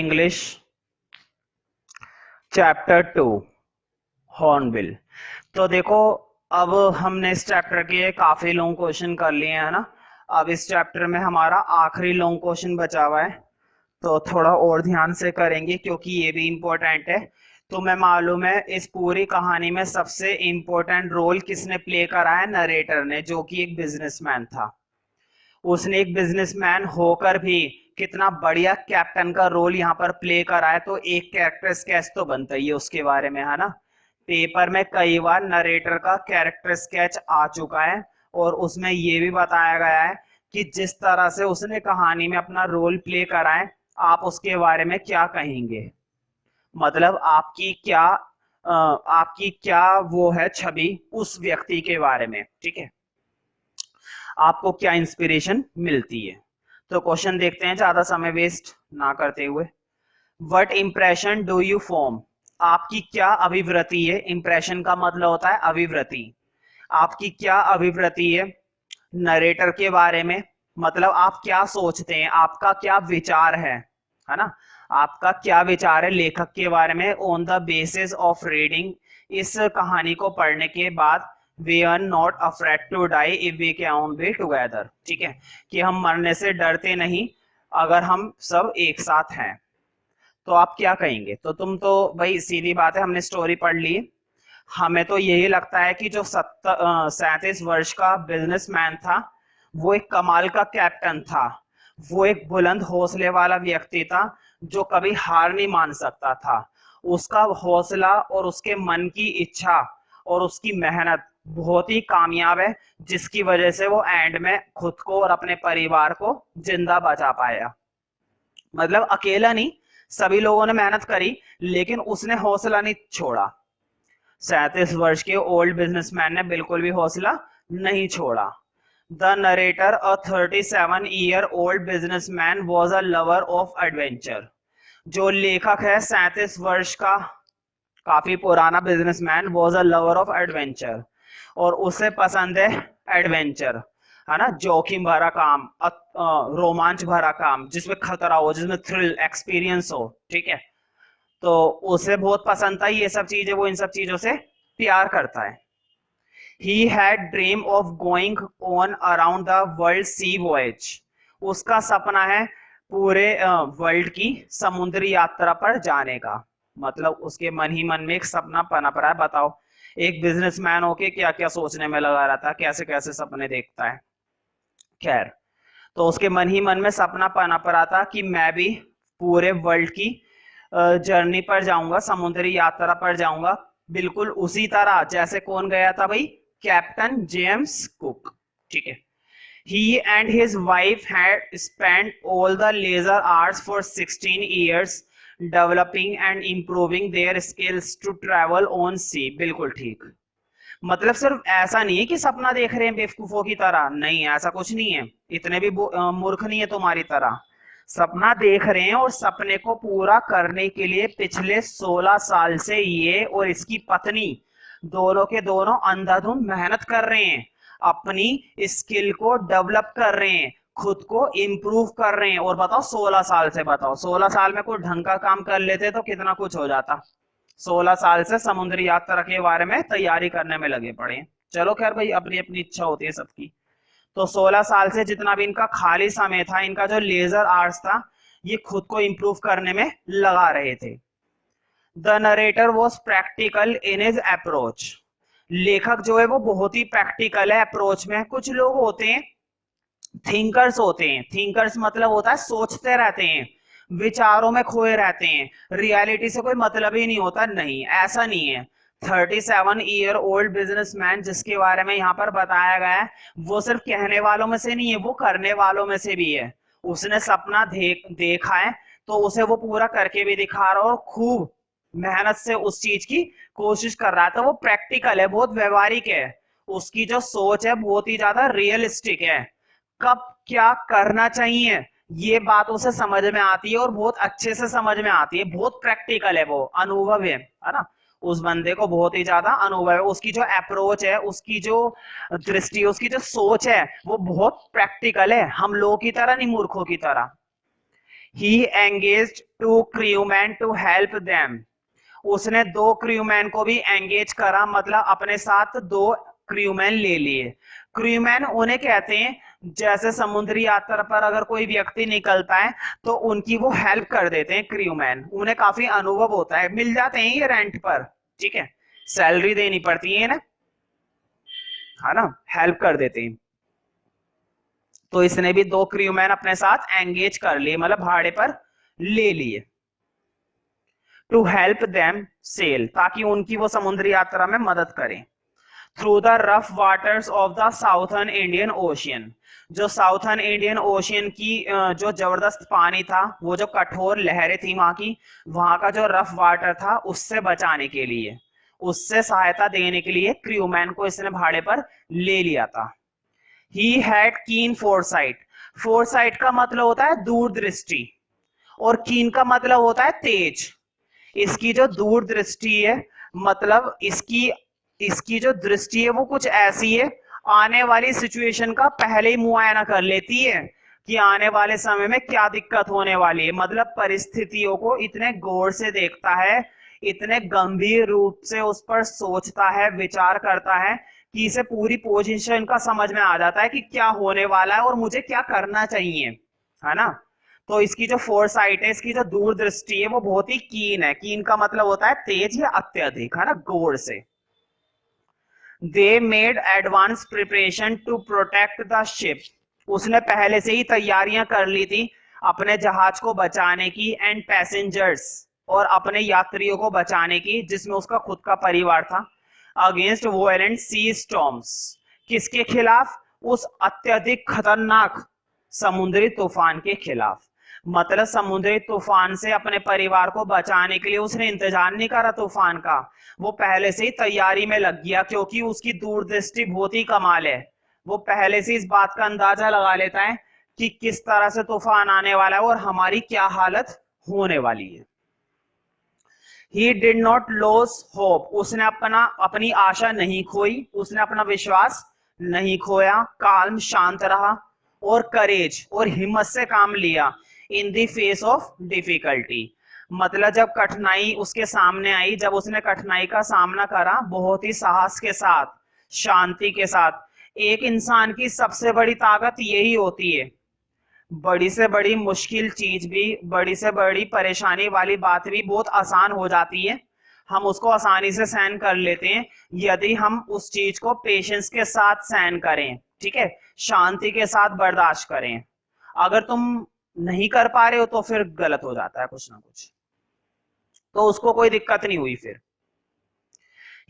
English chapter 2 hornbill. तो देखो, अब हमने इस चैप्टर के काफी लॉन्ग क्वेश्चन कर लिए हैं ना। अब इस चैप्टर में हमारा आखिरी लॉन्ग क्वेश्चन बचा हुआ है, तो थोड़ा और ध्यान से करेंगे क्योंकि ये भी इम्पोर्टेंट है। तुम्हें मालूम है इस पूरी कहानी में सबसे इम्पोर्टेंट रोल किसने प्ले करा है? नरेटर ने, जो कि एक बिजनेसमैन था। उसने एक बिजनेसमैन होकर भी कितना बढ़िया कैप्टन का रोल यहाँ पर प्ले करा है। तो एक कैरेक्टर स्केच तो बनता ही है उसके बारे में, है ना। पेपर में कई बार नरेटर का कैरेक्टर स्केच आ चुका है और उसमें ये भी बताया गया है कि जिस तरह से उसने कहानी में अपना रोल प्ले करा है, आप उसके बारे में क्या कहेंगे? मतलब आपकी क्या वो है छवि उस व्यक्ति के बारे में, ठीक है। आपको क्या इंस्पिरेशन मिलती है? तो क्वेश्चन देखते हैं ज्यादा समय वेस्ट ना करते हुए। What impression do you form? आपकी क्या अभिवृत्ति है? इंप्रेशन का मतलब होता है अभिवृत्ति। आपकी क्या अभिवृत्ति है नरेटर के बारे में? मतलब आप क्या सोचते हैं, आपका क्या विचार है ना। आपका क्या विचार है लेखक के बारे में? On the basis of reading, इस कहानी को पढ़ने के बाद, we are not afraid to die if we can be together, ठीक है, कि हम मरने से डरते नहीं अगर हम सब एक साथ हैं। तो आप क्या कहेंगे? तो तुम तो भाई सीधी बात है, हमने स्टोरी पढ़ ली। हमें तो यही लगता है कि जो 37 वर्ष का बिजनेसमैन था वो एक कमाल का कैप्टन था। वो एक बुलंद हौसले वाला व्यक्ति था जो कभी हार नहीं मान सकता था। उसका हौसला और उसके मन की इच्छा और उसकी मेहनत बहुत ही कामयाब है, जिसकी वजह से वो एंड में खुद को और अपने परिवार को जिंदा बचा पाया। मतलब अकेला नहीं, सभी लोगों ने मेहनत करी लेकिन उसने हौसला नहीं छोड़ा। 37 वर्ष के ओल्ड बिजनेसमैन ने बिल्कुल भी हौसला नहीं छोड़ा। The narrator, a 37-year-old businessman, was a lover of adventure। जो लेखक है 37 वर्ष का काफी पुराना businessman, was a lover of adventure, और उसे पसंद है एडवेंचर, है ना, जोखिम भरा काम, रोमांच भरा काम जिसमें खतरा हो, जिसमें थ्रिल एक्सपीरियंस हो, ठीक है। तो उसे बहुत पसंद था ये सब चीजें, वो इन सब चीजों से प्यार करता है। He had dream of going on around the world sea voyage। उसका सपना है पूरे वर्ल्ड की समुद्री यात्रा पर जाने का। मतलब उसके मन ही मन में एक सपना पनप रहा है। बताओ, एक बिजनेसमैन होके क्या क्या सोचने में लगा रहता है, कैसे कैसे सपने देखता है। खैर, तो उसके मन ही मन में सपना पनप रहा था कि मैं भी पूरे वर्ल्ड की जर्नी पर जाऊंगा, समुद्री यात्रा पर जाऊंगा, बिल्कुल उसी तरह जैसे कौन गया था भाई? कैप्टन जेम्स कुक, ठीक है। He and his wife had spent all the leisure hours for 16 years developing and improving their skills to travel on sea। बिल्कुल ठीक। मतलब सिर्फ ऐसा नहीं है कि सपना देख रहे हैं बेवकूफों की तरह, नहीं, ऐसा कुछ नहीं है। इतने भी मूर्ख नहीं है तुम्हारी तरह। सपना देख रहे हैं और सपने को पूरा करने के लिए पिछले 16 साल से ये और इसकी पत्नी दोनों के दोनों अंधाधुंध मेहनत कर रहे हैं, अपनी स्किल को डेवलप कर रहे हैं, खुद को इम्प्रूव कर रहे हैं। और बताओ 16 साल से, बताओ 16 साल में कोई ढंग का काम कर लेते तो कितना कुछ हो जाता। 16 साल से समुद्री यात्रा के बारे में तैयारी करने में लगे पड़े हैं। चलो खैर भाई, अपनी अपनी इच्छा होती है सबकी। तो 16 साल से जितना भी इनका खाली समय था, इनका जो लेजर आर्ट्स था, ये खुद को इम्प्रूव करने में लगा रहे थे। The narrator was practical in his approach. लेखक जो है वो बहुत ही प्रैक्टिकल है अप्रोच में। कुछ लोग होते हैं थिंकर्स, होते हैं थिंकर्स, मतलब होता है सोचते रहते हैं, विचारों में खोए रहते हैं, रियलिटी से कोई मतलब ही नहीं होता। नहीं, ऐसा नहीं है। 37-year-old बिजनेसमैन जिसके बारे में यहाँ पर बताया गया है, वो सिर्फ कहने वालों में से नहीं है, वो करने वालों में से भी है। उसने सपना देखा है तो उसे वो पूरा करके भी दिखा रहा है और खूब मेहनत से उस चीज की कोशिश कर रहा है। तो वो प्रैक्टिकल है, बहुत व्यवहारिक है। उसकी जो सोच है बहुत ही ज्यादा रियलिस्टिक है। कब क्या करना चाहिए ये बात उसे समझ में आती है और बहुत अच्छे से समझ में आती है। बहुत प्रैक्टिकल है, वो अनुभव है ना। उस बंदे को बहुत ही ज्यादा अनुभव है। उसकी जो अप्रोच है, उसकी जो दृष्टि, उसकी जो सोच है, वो बहुत प्रैक्टिकल है। हम लोगों की तरह नहीं, मूर्खों की तरह। He engaged 2 crewmen to help them. उसने 2 क्रूमैन को भी एंगेज करा, मतलब अपने साथ 2 क्रूमैन ले लिए। क्रूमैन उन्हें कहते हैं जैसे समुद्री यात्रा पर अगर कोई व्यक्ति निकलता है तो उनकी वो हेल्प कर देते हैं क्रूमैन, उन्हें काफी अनुभव होता है, मिल जाते हैं ये रेंट पर, ठीक है, सैलरी देनी पड़ती है ना, है ना, हेल्प कर देते हैं। तो इसने भी 2 क्रूमैन अपने साथ एंगेज कर लिए, मतलब भाड़े पर ले लिए। टू हेल्प देम सेल, ताकि उनकी वो समुद्री यात्रा में मदद करें। Through the rough waters of the southern Indian ocean, जो साउथर्न इंडियन ओशियन की जो जबरदस्त पानी था, वो जो कठोर लहरें थी वहां की, वहां का जो रफ वाटर था उससे बचाने के लिए, उससे सहायता देने के लिए क्रूमैन को इसने भाड़े पर ले लिया था। ही हैड कीन फोरसाइट, फोरसाइट का मतलब होता है दूरदृष्टि और कीन का मतलब होता है तेज। इसकी जो दूरदृष्टि है, मतलब इसकी जो दृष्टि है वो कुछ ऐसी है, आने वाली सिचुएशन का पहले ही मुआयना कर लेती है कि आने वाले समय में क्या दिक्कत होने वाली है, मतलब परिस्थितियों को इतने गौर से देखता है, इतने गंभीर रूप से उस पर सोचता है, विचार करता है कि इसे पूरी पोजीशन का समझ में आ जाता है कि क्या होने वाला है और मुझे क्या करना चाहिए, है ना। तो इसकी जो फोरसाइट है, इसकी जो दूरदृष्टि है वो बहुत ही कीन है। कीन का मतलब होता है तेज या अत्यधिक, है ना, गौर से। They made advance preparation to protect the ship, उसने पहले से ही तैयारियां कर ली थी अपने जहाज को बचाने की, एंड पैसेंजर्स, और अपने यात्रियों को बचाने की, जिसमें उसका खुद का परिवार था, अगेंस्ट वायलेंट सी स्टॉर्म्स, किसके खिलाफ, उस अत्यधिक खतरनाक समुद्री तूफान के खिलाफ। मतलब समुद्री तूफान से अपने परिवार को बचाने के लिए उसने इंतजार नहीं करा तूफान का, वो पहले से ही तैयारी में लग गया, क्योंकि उसकी दूरदृष्टि बहुत ही कमाल है। वो पहले से इस बात का अंदाजा लगा लेता है कि किस तरह से तूफान आने वाला है और हमारी क्या हालत होने वाली है। He did not lose hope, उसने अपनी आशा नहीं खोई, उसने अपना विश्वास नहीं खोया, काल्म शांत रहा, और करेज और हिम्मत से काम लिया, in the face of difficulty, मतलब जब कठिनाई उसके सामने आई, जब उसने कठिनाई का सामना करा बहुत ही साहस के साथ, शांति के साथ। एक इंसान की सबसे बड़ी ताकत यही होती है, बड़ी से बड़ी मुश्किल चीज भी, बड़ी से बड़ी परेशानी वाली बात भी बहुत आसान हो जाती है, हम उसको आसानी से सहन कर लेते हैं यदि हम उस चीज को पेशेंस के साथ सहन करें, ठीक है, शांति के साथ बर्दाश्त करें। अगर तुम नहीं कर पा रहे हो तो फिर गलत हो जाता है कुछ ना कुछ। तो उसको कोई दिक्कत नहीं हुई फिर।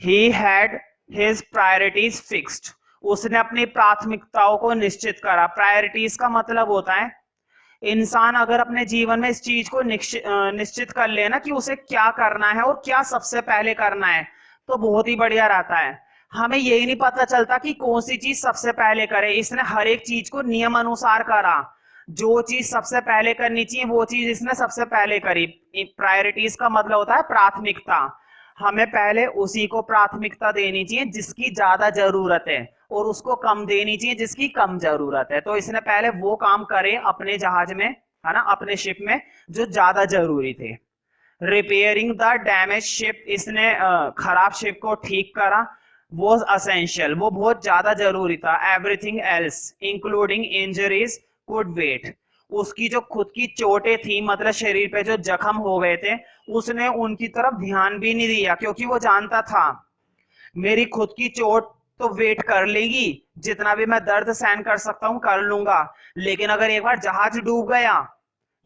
He had his priorities fixed, उसने अपनी प्राथमिकताओं को निश्चित करा। प्रायोरिटीज का मतलब होता है इंसान अगर अपने जीवन में इस चीज को निश्चित कर लेना कि उसे क्या करना है और क्या सबसे पहले करना है, तो बहुत ही बढ़िया रहता है। हमें यही नहीं पता चलता कि कौन सी चीज सबसे पहले करे, इसने हर एक चीज को नियम अनुसार करा, जो चीज सबसे पहले करनी चाहिए वो चीज इसने सबसे पहले करी। प्रायोरिटीज का मतलब होता है प्राथमिकता, हमें पहले उसी को प्राथमिकता देनी चाहिए जिसकी ज्यादा जरूरत है, और उसको कम देनी चाहिए जिसकी कम जरूरत है। तो इसने पहले वो काम करे अपने जहाज में, है ना, अपने शिप में, जो ज्यादा जरूरी थे। रिपेयरिंग द डैमेज शिप, इसने खराब शिप को ठीक करा, वो असेंशियल, वो बहुत ज्यादा जरूरी था। Everything else including injuries could wait, उसकी जो खुद की चोटें थी, मतलब शरीर पे जो जख्म हो गए थे, उसने उनकी तरफ ध्यान भी नहीं दिया, क्योंकि वो जानता था मेरी खुद की चोट तो वेट कर लेगी, जितना भी मैं दर्द सहन कर सकता हूं कर लूंगा, लेकिन अगर एक बार जहाज डूब गया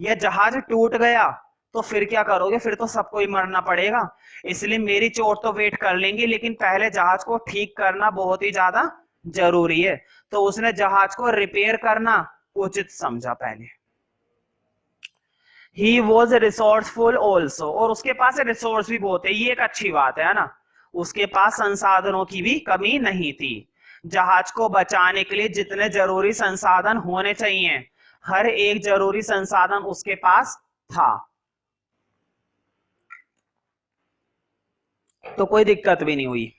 या जहाज टूट गया तो फिर क्या करोगे, फिर तो सबको ही मरना पड़ेगा। इसलिए मेरी चोट तो वेट कर लेंगी, लेकिन पहले जहाज को ठीक करना बहुत ही ज्यादा जरूरी है। तो उसने जहाज को रिपेयर करना उचित समझा पहले। He was resourceful also, और उसके पास रिसोर्स भी बहुत है, ये एक अच्छी बात है ना, उसके पास संसाधनों की भी कमी नहीं थी। जहाज को बचाने के लिए जितने जरूरी संसाधन होने चाहिए, हर एक जरूरी संसाधन उसके पास था, तो कोई दिक्कत भी नहीं हुई।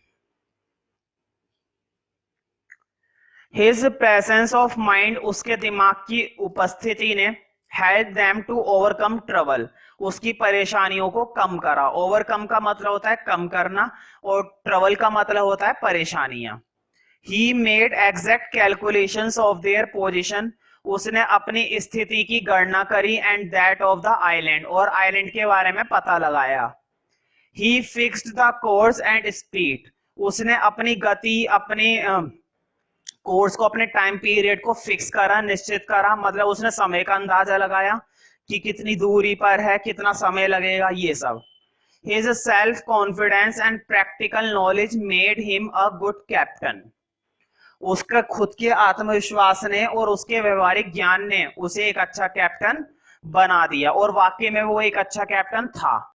His presence of mind, उसके दिमाग की उपस्थिति ने help them to overcome trouble, उसकी परेशानियों को कम करा। ओवरकम का मतलब होता है कम करना, और ट्रबल का मतलब होता है परेशानियां। He made exact calculations of their position, उसने अपनी स्थिति की गणना करी, and that of the island, और आइलैंड के बारे में पता लगाया। He fixed the course and speed, उसने अपनी गति, अपने कोर्स को, अपने टाइम पीरियड को फिक्स करा, निश्चित करा, मतलब उसने समय का अंदाजा लगाया कि कितनी दूरी पर है, कितना समय लगेगा, ये सब। His self confidence and practical knowledge made him a good captain. उसका खुद के आत्मविश्वास ने और उसके व्यवहारिक ज्ञान ने उसे एक अच्छा कैप्टन बना दिया, और वाकई में वो एक अच्छा कैप्टन था।